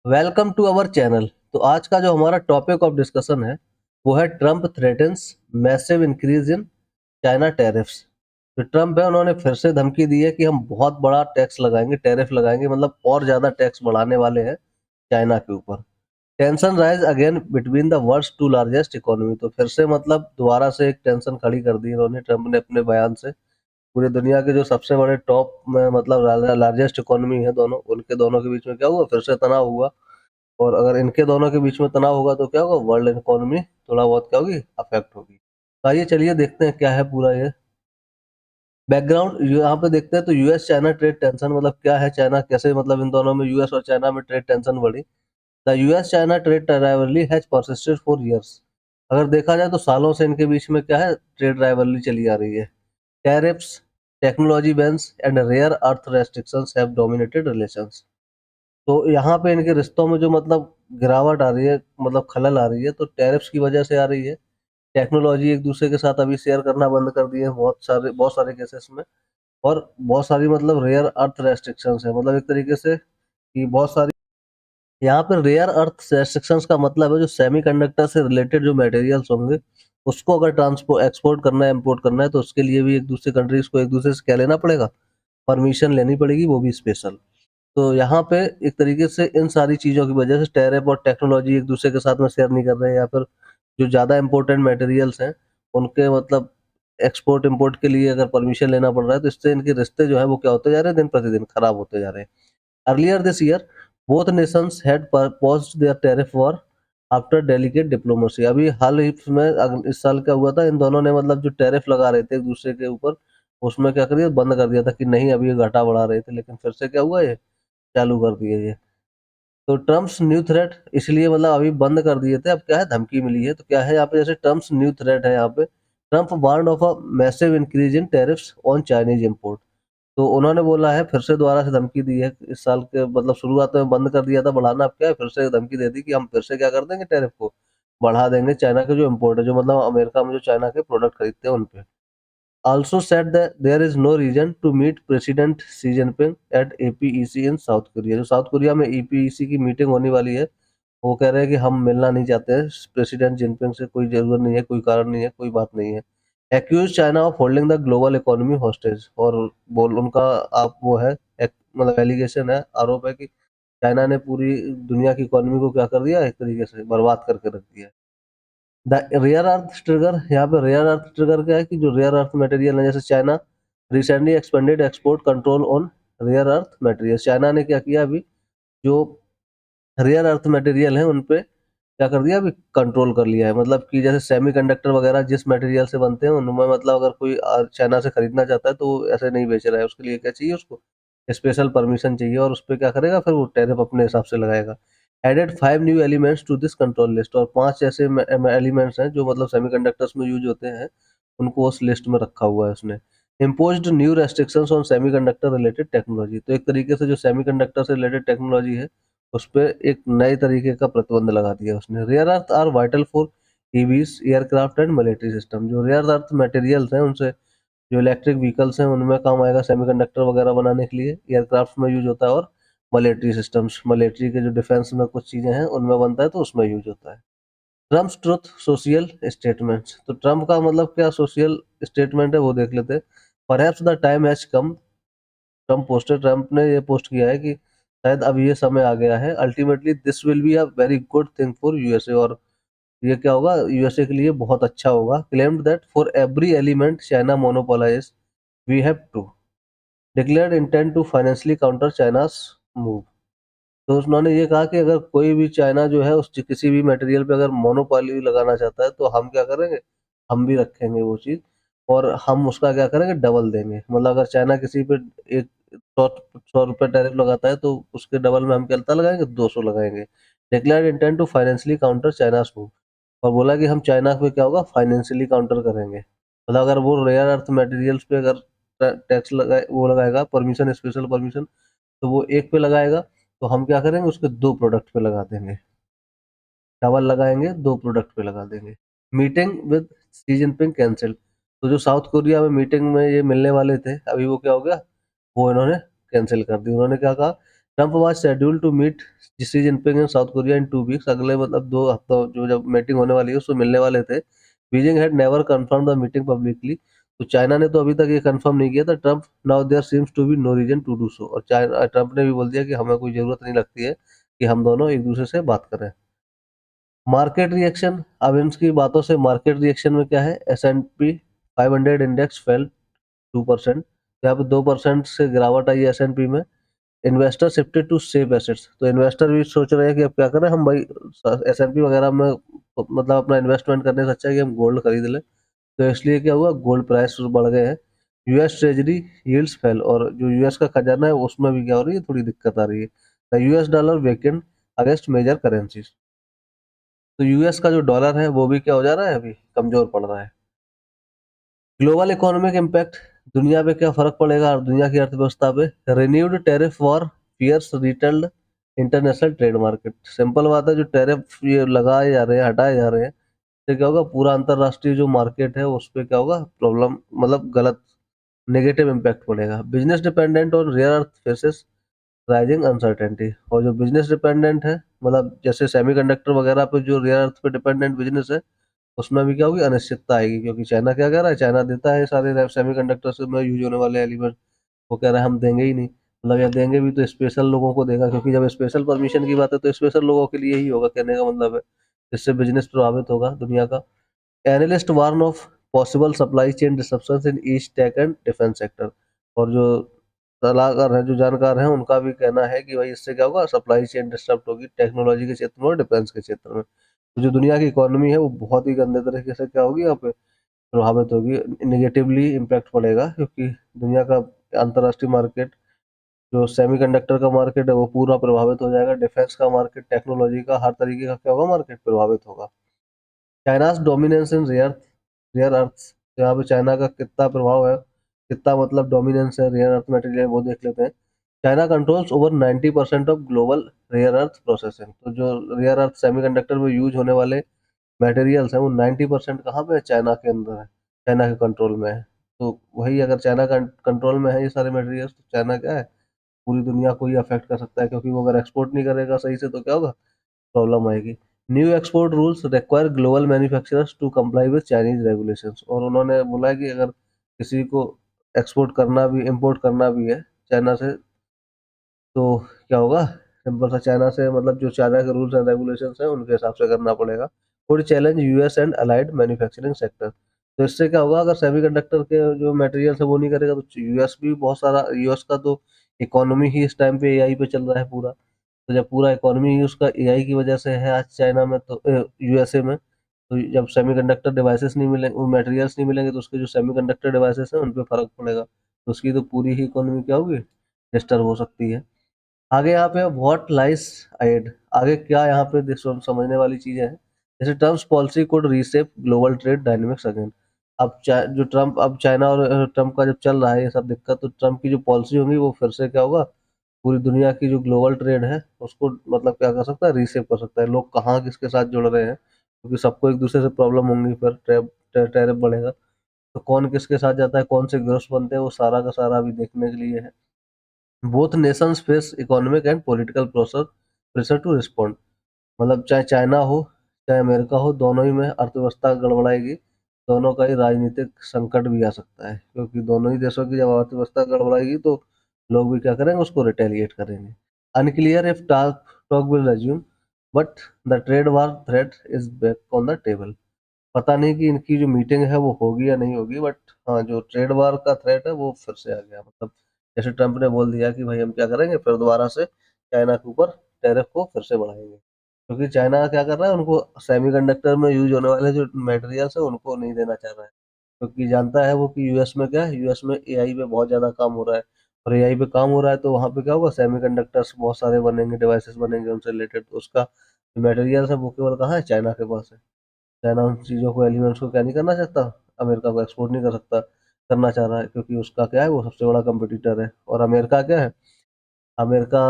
Welcome to our channel. तो आज का जो हमारा टॉपिक ऑफ डिस्कशन है वो है Trump threatens massive increase in China tariffs. तो ट्रम्प है, उन्होंने फिर से धमकी दी है कि हम बहुत बड़ा टैक्स लगाएंगे, टैरिफ लगाएंगे, मतलब और ज्यादा टैक्स बढ़ाने वाले हैं चाइना के ऊपर। Tension rise again between the world's two largest economy. तो फिर से मतलब दोबारा से एक टेंशन खड़ी कर दी इन्होंने, ट्रम्प ने अपने बयान से। पूरी दुनिया के जो सबसे बड़े टॉप में मतलब लार्जेस्ट इकोनॉमी है दोनों, उनके दोनों के बीच में क्या हुआ, फिर से तनाव हुआ। और अगर इनके दोनों के बीच में तनाव होगा तो क्या होगा, वर्ल्ड इकोनॉमी थोड़ा बहुत क्या होगी, अफेक्ट होगी। तो आइए चलिए देखते हैं क्या है पूरा ये बैकग्राउंड। यहाँ पे देखते हैं तो यूएस चाइना ट्रेड टेंशन मतलब क्या है, चाइना कैसे मतलब इन दोनों में, यूएस और चाइना में ट्रेड टेंशन बढ़ी। The US China trade rivalry has persisted for years. अगर देखा जाए तो सालों से इनके बीच में क्या है, ट्रेड राइवलरी चली आ रही है। Tariffs, technology bans and rare earth restrictions have dominated relations. तो यहाँ पे इनके रिश्तों में जो मतलब गिरावट आ रही है, मतलब खलल आ रही है, तो टैरिफ्स की वजह से आ रही है। टेक्नोलॉजी एक दूसरे के साथ अभी शेयर करना बंद कर दिए हैं बहुत सारे केसेस में। और बहुत सारी मतलब रेयर अर्थ रेस्ट्रिक्शंस है, मतलब एक तरीके से कि बहुत सारी यहाँ पे रेयर अर्थ रेस्ट्रिक्शंस का मतलब है जो सेमीकंडक्टर से रिलेटेड जो मटेरियल्स होंगे, उसको अगर ट्रांसपोर्ट एक्सपोर्ट करना है, इंपोर्ट करना है, तो उसके लिए भी एक दूसरे कंट्रीज को एक दूसरे से क्या लेना पड़ेगा, परमिशन लेनी पड़ेगी, वो भी स्पेशल। तो यहाँ पे एक तरीके से इन सारी चीज़ों की वजह से टैरिफ और टेक्नोलॉजी एक दूसरे के साथ में शेयर नहीं कर रहे हैं, या फिर जो ज़्यादा इंपॉर्टेंट मटेरियल्स हैं उनके मतलब एक्सपोर्ट इंपोर्ट के लिए अगर परमिशन लेना पड़ रहा है, तो इससे इनके रिश्ते जो है वो क्या होते जा रहे हैं, दिन प्रतिदिन खराब होते जा रहे हैं। Earlier this year both Nations had paused their tariff war after delicate diplomacy. अभी हाल ही में इस साल क्या हुआ था, इन दोनों ने मतलब जो टैरिफ लगा रहे थे एक दूसरे के ऊपर, उसमें क्या कर दिया, बंद कर दिया था कि नहीं अभी ये घाटा बढ़ा रहे थे, लेकिन फिर से क्या हुआ, ये चालू कर दिए ये। तो ट्रम्प्स न्यू थ्रेट इसलिए मतलब अभी बंद कर दिए थे, अब क्या है, धमकी मिली है। तो क्या है यहाँ पे, जैसे ट्रम्प्स न्यू थ्रेट है यहाँ पे, Trump warned of a massive increase in tariffs on Chinese import. तो उन्होंने बोला है, फिर से दोबारा से धमकी दी है, इस साल के मतलब शुरुआत में बंद कर दिया था बढ़ाना, अब क्या है, फिर से धमकी दे दी कि हम फिर से क्या कर देंगे, टैरिफ को बढ़ा देंगे चाइना के जो इम्पोर्ट है, जो मतलब अमेरिका में जो चाइना के प्रोडक्ट खरीदते हैं उन पे। also said that there is no reason to meet President Xi Jinping at APEC in south Korea. जो साउथ कोरिया में EPEC की मीटिंग होने वाली है, वो कह रहे हैं कि हम मिलना नहीं चाहते हैं प्रेसिडेंट जिनपिंग से, कोई जरूरत नहीं है, कोई कारण नहीं है, कोई बात नहीं है। Accuse China of holding the global economy hostage. और बोल उनका आप वो है मतलब एलिगेशन है, आरोप है कि चाइना ने पूरी दुनिया की इकोनॉमी को क्या कर दिया, एक तरीके से बर्बाद करके रख दिया है। द रेयर अर्थ ट्रिगर, यहाँ पे रेयर अर्थ ट्रिगर क्या है कि जो रेयर अर्थ मटेरियल है, जैसे China recently expanded export control on rare earth material. China ने क्या किया अभी, जो रेयर अर्थ मटेरियल है उन पे क्या कर दिया, अभी कंट्रोल कर लिया है। मतलब कि जैसे सेमीकंडक्टर वगैरह जिस मटेरियल से बनते हैं उनमें मतलब अगर कोई चाइना से खरीदना चाहता है तो वो ऐसे नहीं बेच रहा है, उसके लिए क्या चाहिए, उसको स्पेशल परमिशन चाहिए, और उस पर क्या करेगा, फिर वो टैरिफ अपने हिसाब से लगाएगा। Added 5 new elements to this control list. और 5 ऐसे एलिमेंट्स हैं जो मतलब सेमीकंडक्टर्स में यूज होते हैं, उनको उस लिस्ट में रखा हुआ है उसने। Imposed new restrictions on semiconductor related technology. तो एक तरीके से जो सेमीकंडक्टर से रिलेटेड टेक्नोलॉजी है उस पे एक नए तरीके का प्रतिबंध लगा दिया उसने। Rare earth are vital for EVs, aircraft and military system. जो रेयर अर्थ मटेरियल्स हैं उनसे जो इलेक्ट्रिक व्हीकल्स हैं उनमें काम आएगा, सेमीकंडक्टर वगैरह बनाने के लिए, एयरक्राफ्ट में यूज होता है, और मिलिट्री सिस्टम्स, मिलिट्री के जो डिफेंस में कुछ चीजें हैं उनमें बनता है, तो उसमें यूज होता है। Trump's truth social statements. तो ट्रम्प का मतलब क्या सोशल स्टेटमेंट है वो देख लेते हैं। Perhaps the time has come, Trump ने ये पोस्ट किया है कि शायद अब ये समय आ गया है, ultimately this will be a very good thing for USA. और ये क्या होगा, यूएसए के लिए बहुत अच्छा होगा। Claimed that for every element China monopolize we have to declared intent to financially counter China's move. तो उन्होंने ये कहा कि अगर कोई भी चाइना जो है उस किसी भी मटेरियल पे अगर मोनोपोली लगाना चाहता है, तो हम क्या करेंगे, हम भी रखेंगे वो चीज़, और हम उसका क्या करेंगे, डबल देंगे। मतलब अगर चाइना किसी पे एक 100 रुपये टैरिफ लगाता है, तो उसके डबल में हम क्या लगाएंगे, 200 लगाएंगे। Declared intent to financially counter China's move. और बोला कि हम चाइना पे क्या होगा, फाइनेंशियली काउंटर करेंगे। मतलब अगर वो रेयर अर्थ मटेरियल्स पे अगर टैक्स लगाए, वो लगाएगा परमिशन, स्पेशल परमिशन, तो वो एक पे लगाएगा, तो हम क्या करेंगे, उसके 2 प्रोडक्ट पे लगा देंगे, डबल लगाएंगे, 2 प्रोडक्ट पे लगा देंगे। Meeting with Xi Jinping cancel. तो जो साउथ कोरिया में मीटिंग में ये मिलने वाले थे, अभी वो क्या हो गया, वो इन्होंने कैंसिल कर दी। उन्होंने क्या कहा, Trump was scheduled to meet Xi Jinping in South Korea in 2 weeks. अगले मतलब 2 हफ्तों जो जब मीटिंग होने वाली है उसमें मिलने वाले थे। Beijing had never confirm the meeting publicly. तो चाइना ने तो अभी तक ये कंफर्म नहीं किया था। Trump now there seems to be no reason to do so. और चाइना ट्रम्प ने भी बोल दिया कि हमें कोई जरूरत नहीं लगती है कि हम दोनों एक दूसरे से बात करें। मार्केट रिएक्शन, अब इनकी बातों से मार्केट रिएक्शन में क्या है, S&P 500 इंडेक्स फेल 2%। यहाँ पे 2% से गिरावट आई है S&P में। Investor shifted to safe assets. तो इन्वेस्टर भी सोच रहे हैं कि अब क्या करें हम भाई, S&P वगैरह में मतलब अपना इन्वेस्टमेंट करने से अच्छा है कि हम गोल्ड खरीद लें। तो इसलिए क्या हुआ, गोल्ड प्राइस बढ़ गए हैं। यूएस ट्रेजरी यील्ड्स फेल, और जो यूएस का खजाना है उसमें भी क्या हो रही है, थोड़ी दिक्कत आ रही है। The US dollar weakened against major currencies. तो यूएस का जो डॉलर है वो भी क्या हो जा रहा है, अभी कमजोर पड़ रहा है। ग्लोबल इकोनॉमिक इम्पैक्ट, दुनिया पे क्या फर्क पड़ेगा और दुनिया की अर्थव्यवस्था पे। Renewed tariff war fears rattled international trade market. Simple बात है, जो टैरिफ ये लगाए जा रहे हैं, हटाए जा रहे हैं, तो क्या होगा, पूरा अंतरराष्ट्रीय जो मार्केट है उस पर क्या होगा, प्रॉब्लम मतलब गलत नेगेटिव इम्पैक्ट पड़ेगा। बिजनेस डिपेंडेंट और rare earth faces rising uncertainty. और जो बिजनेस डिपेंडेंट है, मतलब जैसे सेमीकंडक्टर वगैरह पे जो रेयर अर्थ पे डिपेंडेंट बिजनेस है, उसमें भी क्या होगी, अनिश्चितता आएगी। क्योंकि चाइना क्या कह रहा है, चाइना देता है सारे सेमीकंडक्टर्स में यूज होने वाले एलिमेंट, वो कह रहा है हम देंगे ही नहीं। मतलब या देंगे भी तो स्पेशल लोगों को देगा, क्योंकि जब स्पेशल परमिशन की बात है तो स्पेशल लोगों के लिए ही होगा, कहने का मतलब है। इससे बिजनेस प्रभावित होगा दुनिया का। Analyst warn of possible supply chain disruptions in east tech and defence sector. और जो सलाहकार हैं, जो जानकार हैं, उनका भी कहना है कि भाई इससे क्या होगा, सप्लाई चेन डिस्टर्ब होगी टेक्नोलॉजी के क्षेत्र में और डिफेंस के क्षेत्र में। तो जो दुनिया की इकोनॉमी है वो बहुत ही गंदे तरीके से क्या होगी, यहाँ पे प्रभावित होगी, निगेटिवली इम्पैक्ट पड़ेगा। क्योंकि दुनिया का अंतर्राष्ट्रीय मार्केट, जो सेमीकंडक्टर का मार्केट है, वो पूरा प्रभावित हो जाएगा। डिफेंस का मार्केट, टेक्नोलॉजी का हर तरीके का क्या होगा, मार्केट प्रभावित होगा। China's dominance in rare earth. यहाँ पे चाइना का कितना प्रभाव है, कितना मतलब डोमिनेंस है रेयर अर्थ मटेरियल, वो देख लेते हैं। China controls over 90% of global rare earth processing. तो जो रेयर अर्थ सेमीकंडक्टर में यूज होने वाले मटेरियल्स हैं, वो 90% कहाँ पे है, चाइना के अंदर है, चाइना के कंट्रोल में है। तो वही अगर चाइना का कंट्रोल में है ये सारे मटेरियल्स, तो चाइना क्या है, पूरी दुनिया को ही अफेक्ट कर सकता है। क्योंकि वो अगर एक्सपोर्ट नहीं करेगा सही से तो क्या होगा, प्रॉब्लम आएगी। New export rules require global manufacturers to comply with Chinese regulations. और उन्होंने बोला है कि अगर किसी को एक्सपोर्ट करना भी, इंपोर्ट करना भी है चाइना से, तो क्या होगा, सिंपल सा चाइना से मतलब जो चाइना के रूल्स एंड रेगुलेशंस हैं उनके हिसाब से करना पड़ेगा। Food challenge US and allied manufacturing sector. तो इससे क्या होगा, अगर सेमीकंडक्टर के जो मटेरियल है वो नहीं करेगा तो यूएस भी बहुत सारा, यूएस का तो इकोनॉमी ही इस टाइम पे एआई पे चल रहा है पूरा। तो जब पूरा इकोनॉमी ही उसका एआई की वजह से है आज चाइना में, तो यूएसए में, तो जब सेमीकंडक्टर डिवाइसेस नहीं मिलेंगे, वो मटेरियल्स नहीं मिलेंगे, तो उसके जो सेमीकंडक्टर डिवाइसेस हैं उन पे फर्क पड़ेगा। तो उसकी तो पूरी ही इकोनॉमी क्या होगी, डिस्टर्ब हो सकती है। आगे यहाँ पे व्हाट लाइस अहेड, आगे क्या यहाँ पे समझने वाली चीजें हैं। जैसे Trump's policy code रीसेप global trade dynamics again. अब जो ट्रम्प, अब चाइना और ट्रम्प का जब चल रहा है ये सब दिक्कत, तो ट्रम्प की जो पॉलिसी होगी वो फिर से क्या होगा, पूरी दुनिया की जो ग्लोबल ट्रेड है उसको मतलब क्या कर सकता है, रीसेप कर सकता है। लोग कहाँ किसके साथ जुड़ रहे हैं, क्योंकि सबको एक दूसरे से प्रॉब्लम होंगी, फिर टैरिफ बढ़ेगा, तो कौन किसके साथ जाता है, कौन से ग्रुप्स बनते हैं, वो सारा का सारा अभी देखने के लिए है। Both nations face economic and political pressure pressure to respond. मतलब चाहे चाइना हो चाहे अमेरिका हो, दोनों ही में अर्थव्यवस्था गड़बड़ाएगी, दोनों का ही राजनीतिक संकट भी आ सकता है। क्योंकि दोनों ही देशों की जब अर्थव्यवस्था गड़बड़ाएगी तो लोग भी क्या करेंगे, उसको रिटेलिएट करेंगे। Unclear if talk talk will resume, but the trade war threat is back on the table. पता नहीं कि इनकी जो मीटिंग है वो होगी या नहीं होगी, बट हाँ, जो ट्रेड वार का थ्रेट है वो फिर से आ गया। मतलब जैसे ट्रम्प ने बोल दिया कि भाई हम क्या करेंगे, फिर दोबारा से चाइना के ऊपर टैरिफ को फिर से बढ़ाएंगे। क्योंकि चाइना क्या कर रहा है, उनको सेमीकंडक्टर में यूज होने वाले जो मटेरियल्स है उनको नहीं देना चाह रहा है। क्योंकि जानता है वो कि यूएस में क्या है, यूएस में एआई पे बहुत ज्यादा काम हो रहा है। और एआई पे काम हो रहा है तो वहाँ पे क्या होगा, सेमीकंडक्टर्स बहुत सारे बनेंगे, डिवाइसेस बनेंगे उनसे रिलेटेड, तो उसका मटेरियल्स है वो केवल कहाँ है, चाइना के पास है। चाइना उन चीज़ों को, एलिमेंट्स को क्या नहीं करना चाहता, अमेरिका को एक्सपोर्ट नहीं कर सकता, करना चाह रहा है। क्योंकि उसका क्या है, वो सबसे बड़ा कंपटीटर है। और अमेरिका क्या है, अमेरिका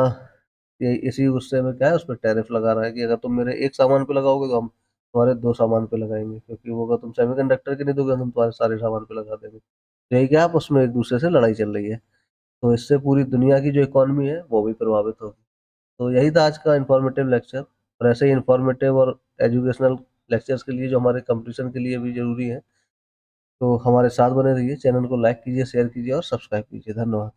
ये इसी गुस्से में क्या है, उस पर टैरिफ लगा रहा है कि अगर तुम मेरे एक सामान पे लगाओगे तो हम तुम्हारे 2 सामान पे लगाएंगे। क्योंकि वो अगर तुम सेमीकंडक्टर के नहीं दोगे हम तुम्हारे सारे सामान पे लगा देंगे। तो यही क्या है, आपस में एक दूसरे से लड़ाई चल रही है। तो इससे पूरी दुनिया की जो इकोनॉमी है वो भी प्रभावित होगी। तो यही था आज का इन्फॉर्मेटिव लेक्चर, और ऐसे ही इन्फॉर्मेटिव और एजुकेशनल लेक्चर्स के लिए जो हमारे कंपटीशन के लिए भी जरूरी है, तो हमारे साथ बने रहिए। चैनल को लाइक कीजिए, शेयर कीजिए और सब्सक्राइब कीजिए। धन्यवाद।